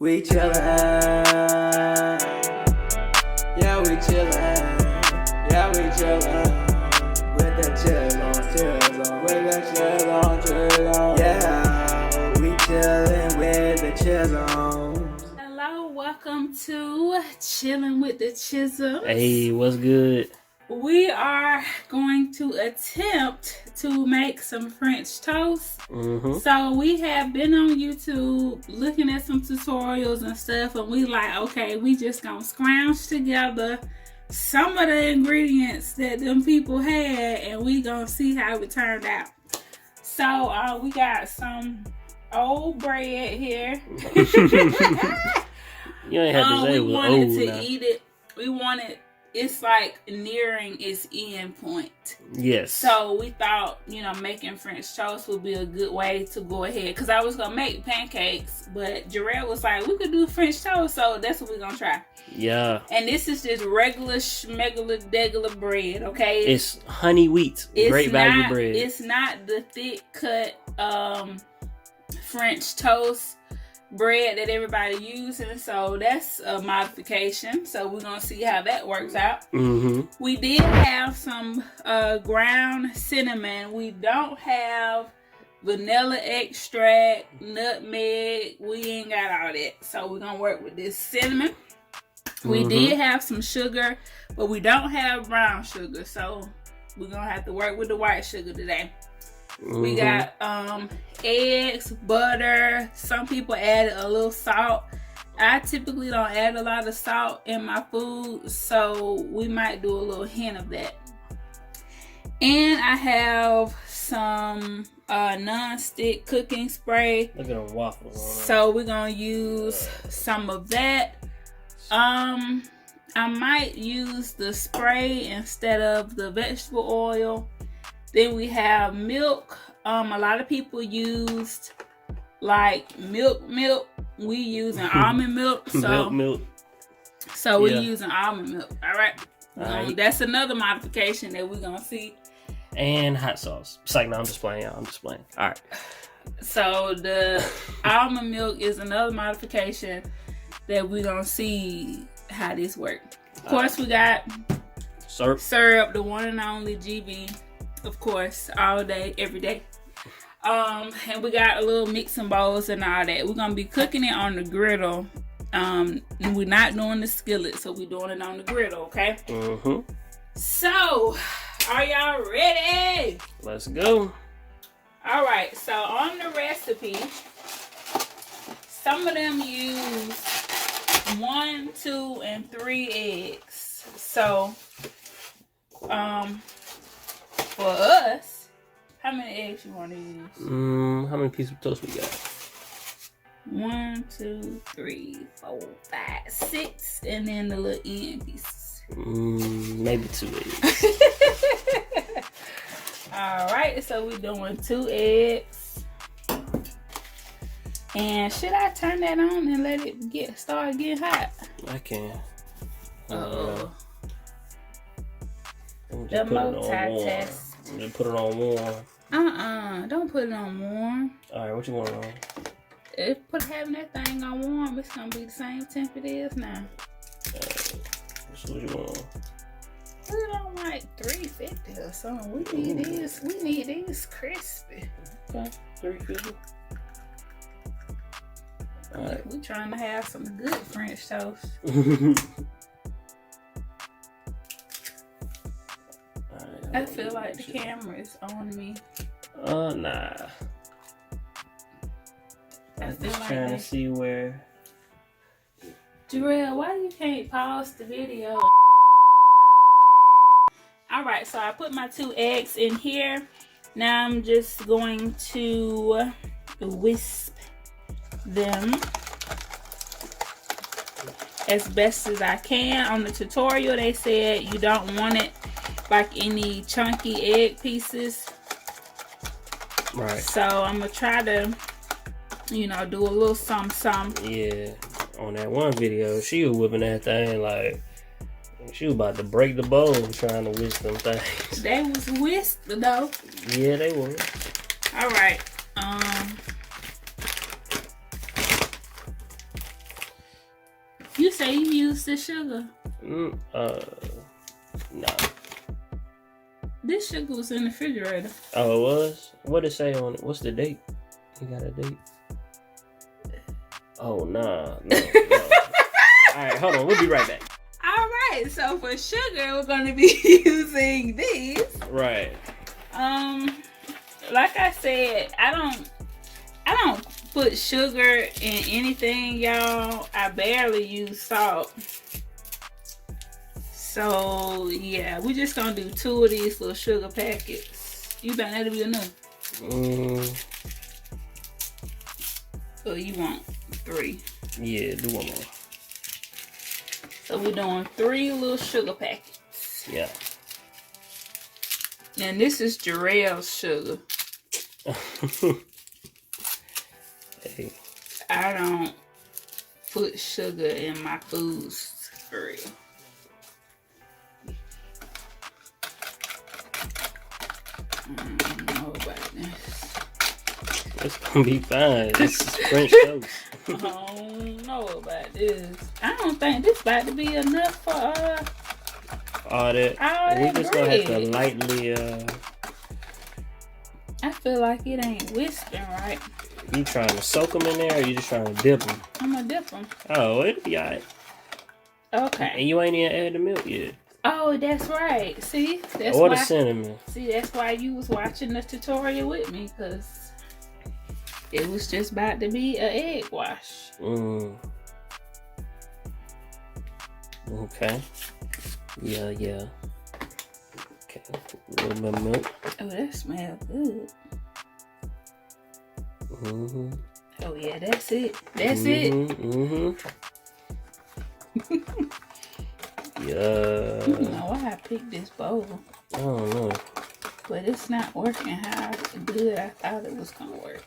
We chillin', yeah, we chillin', yeah, we chillin', with the Chisholms, with the Chisholms, yeah, we chillin' with the Chisholms. Hello, welcome to Chillin with the Chisholms. Hey, what's good? We are going to attempt to make some French toast. So we have been on YouTube looking at some tutorials and stuff, and we like, okay, we just gonna scrounge together some of the ingredients that them people had, and we gonna see how it turned out. So we got some old bread here. You ain't have to say it was wanted old to now. eat it. We wanted, it's like nearing its end point. Yes. So we thought, making French toast would be a good way to go ahead. Because I was going to make pancakes, but Jarel was like, we could do French toast. So that's what we're going to try. Yeah. And this is just regular schmegula bread, okay? It's honey wheat. Great value bread. It's not the thick cut French toast bread that everybody using, so that's a modification. So we're gonna see how that works out. We did have some ground cinnamon. We don't have vanilla extract, nutmeg. We ain't got all that, so we're gonna work with this cinnamon. We did have some sugar, but we don't have brown sugar, so we're gonna have to work with the white sugar today. We got eggs, butter. Some people added a little salt. I typically don't add a lot of salt in my food, so we might do a little hint of that. And I have some non-stick cooking spray. Look at them waffles. So we're gonna use some of that. I might use the spray instead of the vegetable oil. Then we have milk. A lot of people used like milk. We using almond milk. So milk. So we're using almond milk. All right. That's another modification that we're gonna see. And hot sauce. It's like, no, I'm just playing, y'all. I'm just playing. All right. So the almond milk is another modification that we're gonna see how this works. Of course, we got syrup, the one and only GB. Of course, all day, every day. And we got a little mixing bowls and all that. We're gonna be cooking it on the griddle. And we're not doing the skillet, so we're doing it on the griddle, okay? So, are y'all ready? Let's go. All right, so on the recipe, some of them use 1, 2, and 3 eggs. So, for us, how many eggs you want to use? How many pieces of toast we got? 1, 2, 3, 4, 5, 6, and then the little end pieces. Maybe 2 eggs. All right, so we're doing 2 eggs. And should I turn that on and let it start getting hot? I can. The Just multitask. Just put it on warm. Don't put it on warm. All right, what you want it on? If having that thing on warm, it's gonna be the same temp it is now. So what you want on? Put it on like 350 or something. We need these crispy. Okay, 350. All right. We trying to have some good French toast. I feel like the camera is on me. Nah. I'm just trying to see where. Jarel, why you can't pause the video? Alright, so I put my 2 eggs in here. Now I'm just going to whisk them as best as I can. On the tutorial, they said you don't want it like any chunky egg pieces. Right. So I'm gonna try to, do a little something. Yeah. On that one video, she was whipping that thing like she was about to break the bowl trying to whisk them things. They was whisked though. Yeah, they were. All right. You say you used the sugar. No. This sugar was in the refrigerator. Oh, it was? What did it say on it? What's the date? You got a date? Oh, nah. No. Alright, hold on. We'll be right back. Alright, so for sugar, we're going to be using these. Right. Like I said, I don't put sugar in anything, y'all. I barely use salt. So yeah, we're just gonna do 2 of these little sugar packets. You bet that'll be enough. So you want 3? Yeah, do one more. So we're doing 3 little sugar packets. Yeah. And this is Jarel's sugar. Hey. I don't put sugar in my foods for real. I don't know about this. It's gonna be fine. This is French toast. I don't know about this. I don't think this about to be enough for all that. We just gonna have to lightly I feel like it ain't whisking right. You trying to soak them in there, or you just trying to dip them? I'm gonna dip them. Oh, it'll be alright. Okay. And you ain't even added the milk yet. Oh, that's right. See, that's or why. The cinnamon. See, that's why you was watching the tutorial with me, cause it was just about to be an egg wash. Okay. Yeah. Okay. A little bit of milk. Oh, that smells good. Oh yeah, that's it. That's it. Yeah. I don't know why I picked this bowl. I don't know. But it's not working how good I thought it was gonna work.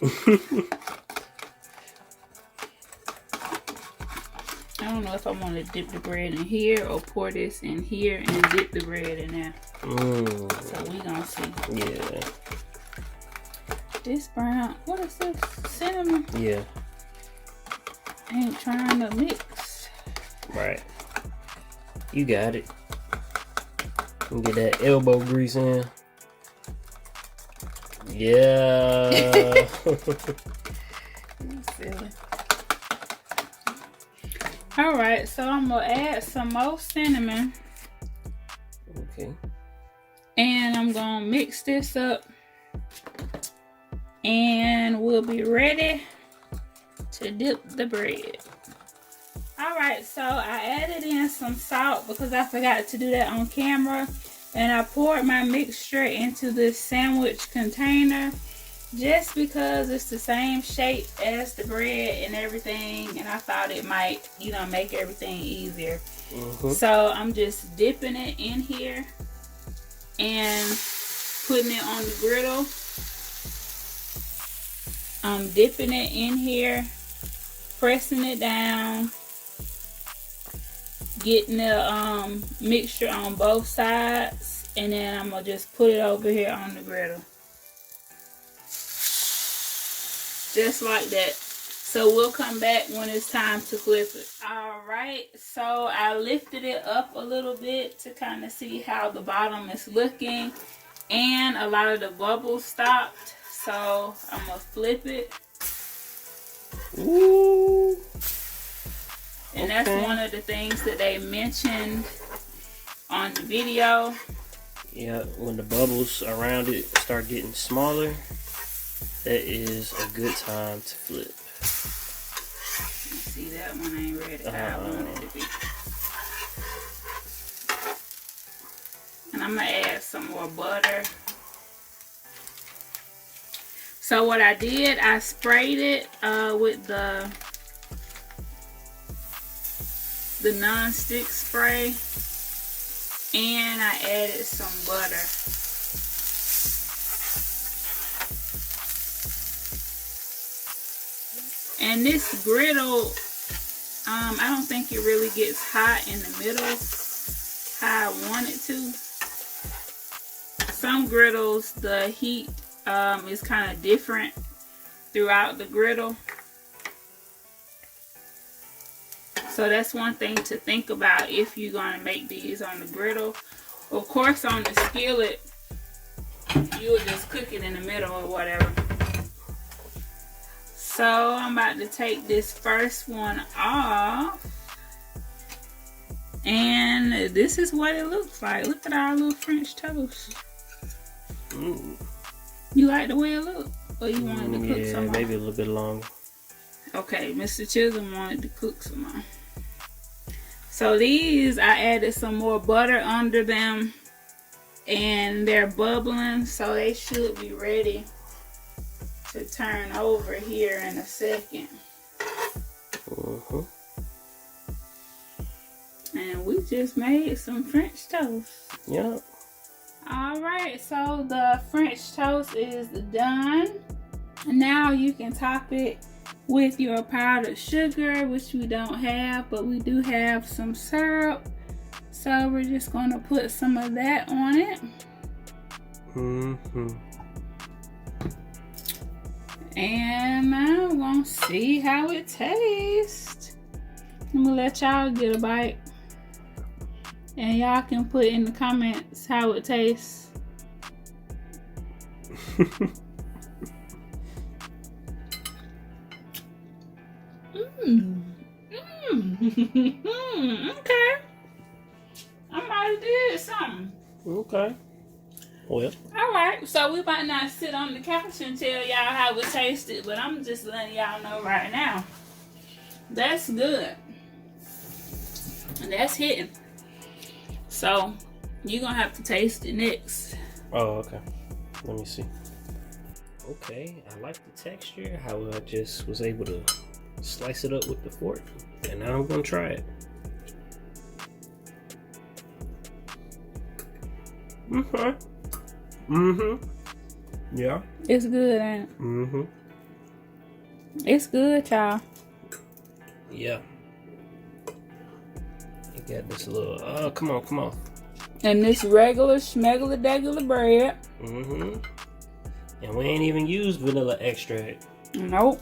I don't know if I want to dip the bread in here or pour this in here and dip the bread in there. So we gonna see. Yeah. This brown, what is this? Cinnamon? Yeah. Ain't trying to mix. Right. You got it. Get that elbow grease in. Yeah. Silly. Alright, so I'm gonna add some more cinnamon. Okay. And I'm gonna mix this up. And we'll be ready to dip the bread. Alright, so I added in some salt because I forgot to do that on camera. And I poured my mixture into this sandwich container just because it's the same shape as the bread and everything. And I thought it might, make everything easier. So I'm just dipping it in here and putting it on the griddle. I'm dipping it in here, pressing it down, getting the mixture on both sides, and then I'm gonna just put it over here on the griddle. Just like that. So we'll come back when it's time to flip it. Alright, so I lifted it up a little bit to kind of see how the bottom is looking, and a lot of the bubbles stopped. So I'm gonna flip it. Ooh. And that's one of the things that they mentioned on the video. Yeah, when the bubbles around it start getting smaller, that is a good time to flip. See, that one ain't ready how I want it to be. And I'm gonna add some more butter. So what I did, I sprayed it with the non-stick spray, and I added some butter. And this griddle, I don't think it really gets hot in the middle how I want it to. Some griddles, the heat is kind of different throughout the griddle. So that's one thing to think about if you're going to make these on the griddle. Of course, on the skillet, you'll just cook it in the middle or whatever. So I'm about to take this first one off. And this is what it looks like. Look at our little French toast. Mm. You like the way it looks? Or you wanted to cook some more? Maybe a little bit longer. Okay, Mr. Chisholm wanted to cook some more. So these, I added some more butter under them. And they're bubbling, so they should be ready to turn over here in a second. And we just made some French toast. Yeah. Alright, so the French toast is done. Now you can top it with your powdered sugar, which we don't have, but we do have some syrup. So we're just going to put some of that on it. And I'm going to see how it tastes. I'm going to let y'all get a bite. And y'all can put in the comments how it tastes. Okay. I might have did something. Okay. Well. Alright, so we might not sit on the couch and tell y'all how it tasted, but I'm just letting y'all know right now. That's good. And that's hitting. So, you're going to have to taste it next. Oh, okay. Let me see. Okay, I like the texture, how I just was able to slice it up with the fork. And now I'm going to try it. Yeah. It's good, ain't it? It's good, y'all. Yeah. You got this little, oh, come on. And this regular schmegular bread. And we ain't even used vanilla extract. Nope.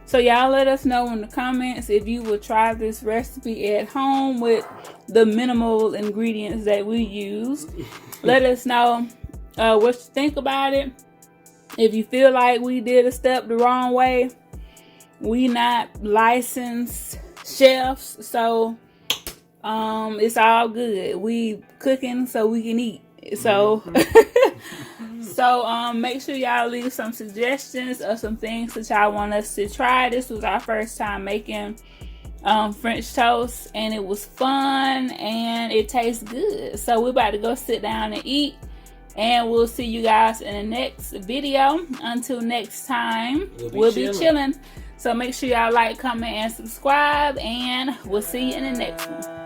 So y'all let us know in the comments if you will try this recipe at home with the minimal ingredients that we use. Let us know what you think about it. If you feel like we did a step the wrong way, we not licensed chefs, so it's all good. We cooking so we can eat. So so make sure y'all leave some suggestions of some things that y'all want us to try. This was our first time making French toast, and it was fun and it tastes good. So we're about to go sit down and eat, and we'll see you guys in the next video. Until next time, we'll be chilling. So make sure y'all like, comment, and subscribe, and we'll see you in the next one.